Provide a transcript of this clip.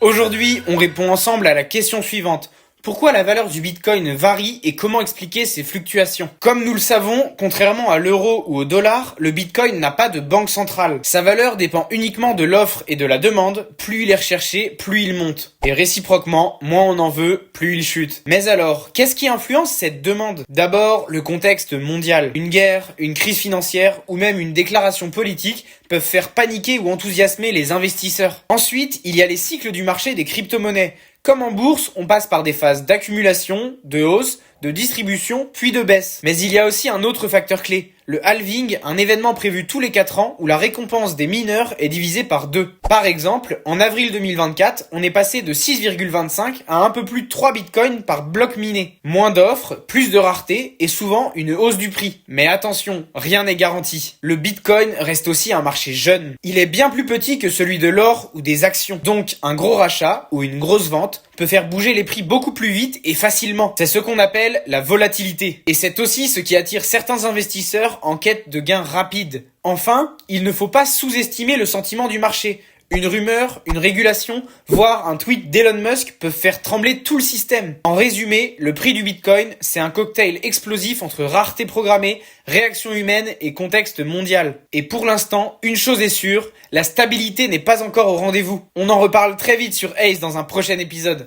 Aujourd'hui, on répond ensemble à la question suivante. Pourquoi la valeur du Bitcoin varie et comment expliquer ces fluctuations? Comme nous le savons, contrairement à l'euro ou au dollar, le Bitcoin n'a pas de banque centrale. Sa valeur dépend uniquement de l'offre et de la demande. Plus il est recherché, plus il monte. Et réciproquement, moins on en veut, plus il chute. Mais alors, qu'est-ce qui influence cette demande? D'abord, le contexte mondial. Une guerre, une crise financière ou même une déclaration politique peuvent faire paniquer ou enthousiasmer les investisseurs. Ensuite, il y a les cycles du marché des crypto-monnaies. Comme en bourse, on passe par des phases d'accumulation, de hausse, de distribution, puis de baisse. Mais il y a aussi un autre facteur clé, le halving, un événement prévu tous les 4 ans où la récompense des mineurs est divisée par 2. Par exemple, en avril 2024, on est passé de 6,25 à un peu plus de 3 bitcoins par bloc miné. Moins d'offres, plus de rareté et souvent une hausse du prix. Mais attention, rien n'est garanti. Le bitcoin reste aussi un marché jeune. Il est bien plus petit que celui de l'or ou des actions. Donc un gros rachat ou une grosse vente peut faire bouger les prix beaucoup plus vite et facilement. C'est ce qu'on appelle la volatilité. Et c'est aussi ce qui attire certains investisseurs en quête de gains rapides. Enfin, il ne faut pas sous-estimer le sentiment du marché. Une rumeur, une régulation, voire un tweet d'Elon Musk peuvent faire trembler tout le système. En résumé, le prix du Bitcoin, c'est un cocktail explosif entre rareté programmée, réaction humaine et contexte mondial. Et pour l'instant, une chose est sûre, la stabilité n'est pas encore au rendez-vous. On en reparle très vite sur Ace dans un prochain épisode.